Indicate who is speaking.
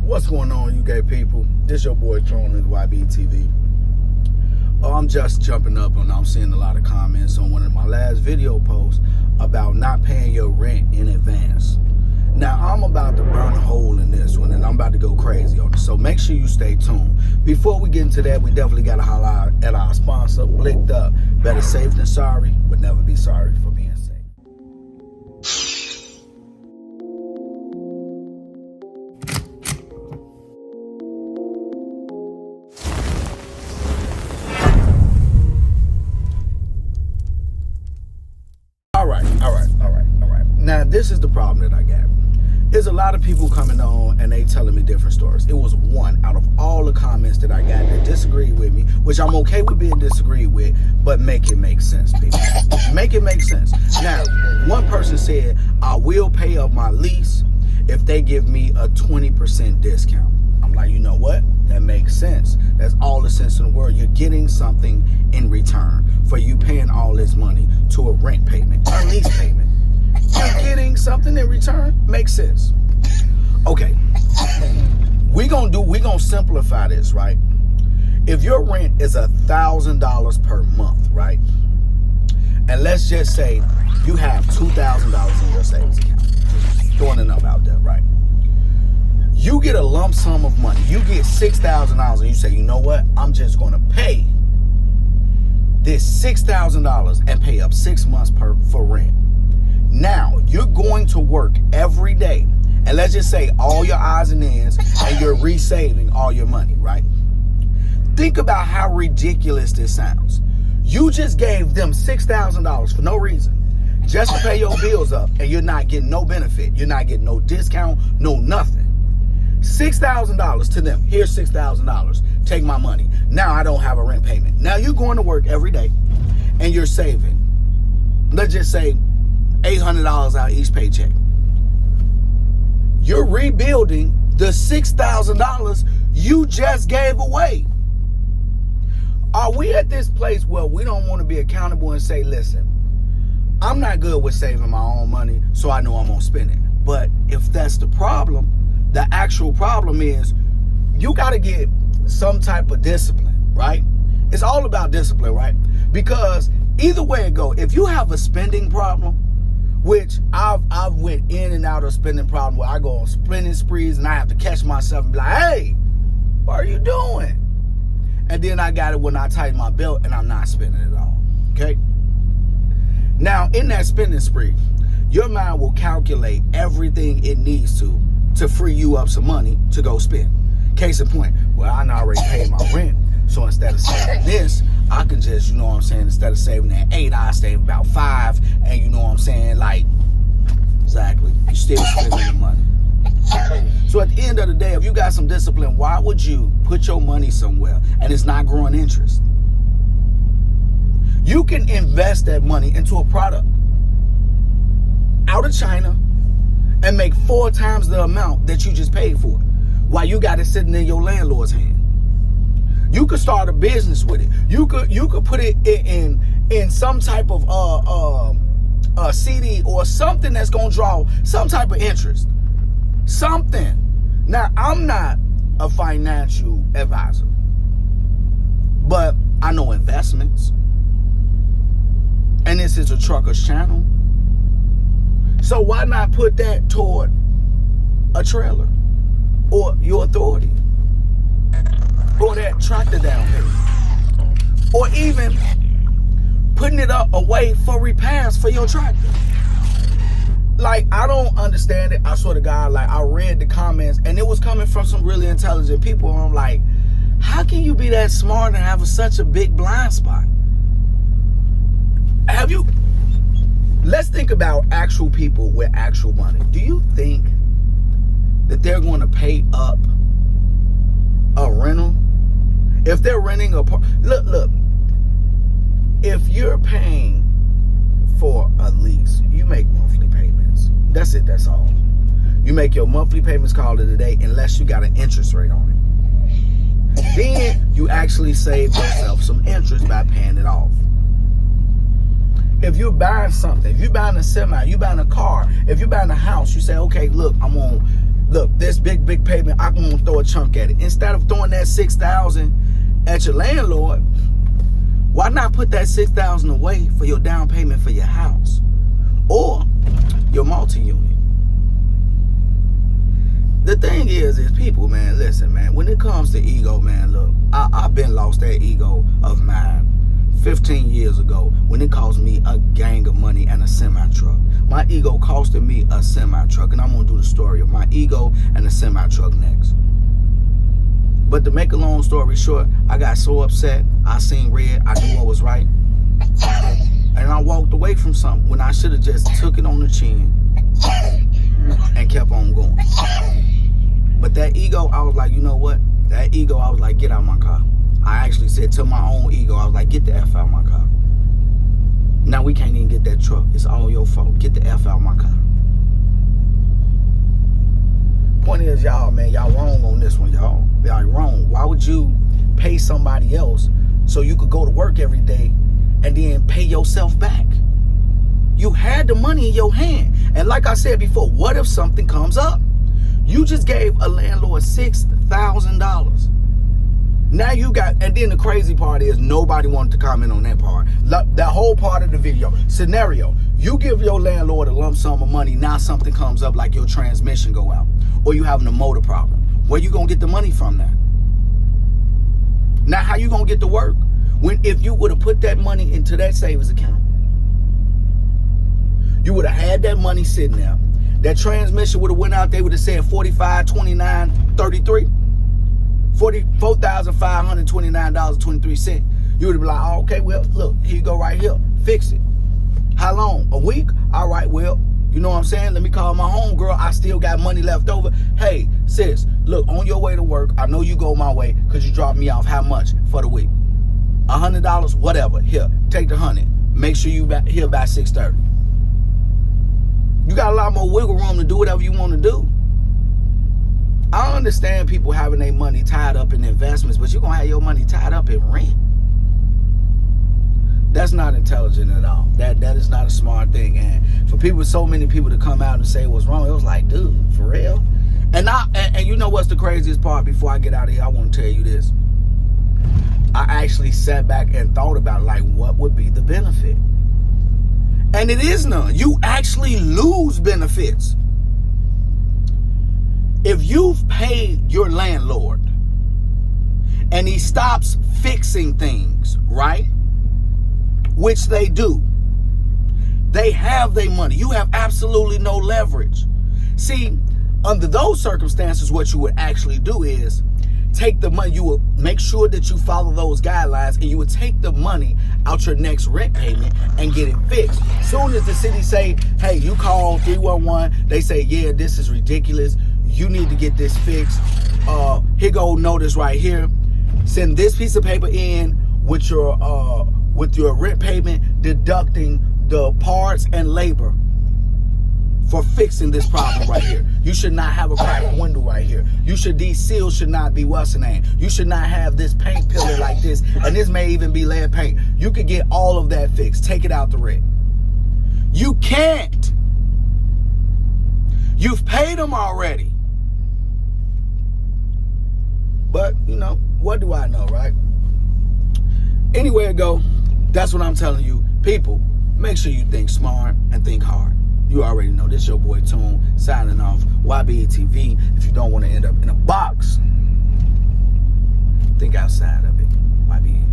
Speaker 1: What's going on, UK people? This your boy Tron in YBTV. I'm just jumping up and I'm seeing a lot of comments on one of my last video posts about not paying your rent in advance. Now, I'm about to burn a hole in this one and I'm about to go crazy on it. So make sure you stay tuned. Before we get into that, we definitely got to holler out at our sponsor, Blicked Up. Better safe than sorry, but never be sorry for being safe. All right. Now, this is the problem that I got. There's a lot of people coming on and they telling me different stories. It was one out of all the comments that I got that disagreed with me, which I'm okay with being disagreed with, but make it make sense, people. Make it make sense. Now, one person said, I will pay up my lease if they give me a 20% discount. I'm like, you know what? That makes sense. That's all the sense in the world. You're getting something in return for you paying all this money to a rent payment, a lease payment. You're getting something in return. Makes sense. Okay. We're gonna simplify this, right? If your rent is $1,000 per month, right? And let's just say you have $2,000 in your savings account. Just throwing a number out there, right? You get a lump sum of money. You get $6,000 and you say, you know what? I'm just gonna pay this $6,000 and pay up 6 months for rent. Now, you're going to work every day, and let's just say all your odds and ends, and you're resaving all your money, right? Think about how ridiculous this sounds. You just gave them $6,000 for no reason, just to pay your bills up, and you're not getting no benefit. You're not getting no discount, no nothing. $6,000 to them. Here's $6,000. Take my money. Now I don't have a rent payment. Now you're going to work every day, and you're saving, let's just say, $800 out each paycheck. You're rebuilding the $6,000 you just gave away. Are we at this place where we don't want to be accountable and say, listen, I'm not good with saving my own money, so I know I'm going to spend it. But if that's the problem, the actual problem is you got to get some type of discipline, right? It's all about discipline, right? Because either way it go, if you have a spending problem, which I've went in and out of spending problem where I go on spending sprees and I have to catch myself and be like, hey, what are you doing? And then I got it when I tighten my belt and I'm not spending it all, okay? Now, in that spending spree, your mind will calculate everything it needs to free you up some money to go spend. Case in point, well, I already paid my rent, so instead of saving this, I can just, you know what I'm saying, instead of saving that 8, I save about 5, and you know what I'm saying, like, exactly, you still spending the money. So at the end of the day, if you got some discipline, why would you put your money somewhere and it's not growing interest? You can invest that money into a product out of China and make 4 times the amount that you just paid for it, while you got it sitting in your landlord's hand. You could start a business with it. You could put it in some type of a CD or something that's gonna draw some type of interest. Something. Now, I'm not a financial advisor, but I know investments. And this is a trucker's channel. So why not put that toward a trailer or your authority? Or that tractor down payment, or even putting it up away for repairs for your tractor. Like, I don't understand it. I swear to God, like, I read the comments and it was coming from some really intelligent people. And I'm like, how can you be that smart and have such a big blind spot? Let's think about actual people with actual money. Do you think that they're going to pay up a rental? If they're renting a look, if you're paying for a lease, you make monthly payments. That's it, that's all. You make your monthly payments, call it a day, unless you got an interest rate on it. Then you actually save yourself some interest by paying it off. If you're buying something, if you're buying a semi, you're buying a car, if you're buying a house, you say, okay, look, I'm going to look, this big payment, I'm gonna throw a chunk at it. Instead of throwing that $6,000 at your landlord, why not put that $6,000 away for your down payment for your house or your multi-unit? The thing is people, man, listen, man, when it comes to ego, man, look, I've been lost that ego of mine 15 years ago when it cost me a gang of money and a semi-truck. My ego costed me a semi-truck, and I'm going to do the story of my ego and the semi-truck next. But to make a long story short, I got so upset, I seen red, I knew what was right, and I walked away from something when I should have just took it on the chin and kept on going. But that ego, I was like, you know what? That ego, I was like, get out of my car. I actually said to my own ego, I was like, get the F out of my car. Now we can't even get that truck. It's all your fault. Get the F out of my car. Point is, y'all, man, y'all wrong on this one, y'all. Y'all wrong. Why would you pay somebody else so you could go to work every day and then pay yourself back? You had the money in your hand. And like I said before, what if something comes up? You just gave a landlord $6,000. Now you got, and then the crazy part is nobody wanted to comment on that part. That whole part of the video. Scenario, you give your landlord a lump sum of money, now something comes up like your transmission go out or you having a motor problem. Where you gonna get the money from that? Now how you gonna get to work? When if you would have put that money into that savings account, you would have had that money sitting there. That transmission would have went out, they would have said 45, 29, 33. $44,529.23. You would have been like, oh, okay, well, look, here you go right here. Fix it. How long? A week? All right, well, you know what I'm saying? Let me call my homegirl. I still got money left over. Hey, sis, look, on your way to work, I know you go my way because you dropped me off. How much for the week? $100? Whatever. Here, take the 100. Make sure you here by 6:30. You got a lot more wiggle room to do whatever you want to do. I understand people having their money tied up in investments, but you're going to have your money tied up in rent. That's not intelligent at all. That is not a smart thing. And for people, so many people to come out and say what's wrong, it was like, dude, for real? And you know what's the craziest part? Before I get out of here, I want to tell you this. I actually sat back and thought about, like, what would be the benefit? And it is none. You actually lose benefits. If you've paid your landlord and he stops fixing things, right? Which they do. They have their money. You have absolutely no leverage. See, under those circumstances, what you would actually do is take the money. You will make sure that you follow those guidelines and you would take the money out your next rent payment and get it fixed. Soon as the city say, hey, you call 311, they say, yeah, this is ridiculous. You need to get this fixed. Here go notice right here. Send this piece of paper in with your rent payment, deducting the parts and labor for fixing this problem right here. You should not have a cracked window right here. These seals should not be what's the name. You should not have this paint pillar like this, and this may even be lead paint. You could get all of that fixed. Take it out the rent. You can't. You've paid them already. But, you know, what do I know, right? Anywhere it go, that's what I'm telling you. People, make sure you think smart and think hard. You already know. This your boy Toon signing off. YBA-TV. If you don't want to end up in a box, think outside of it. YBA.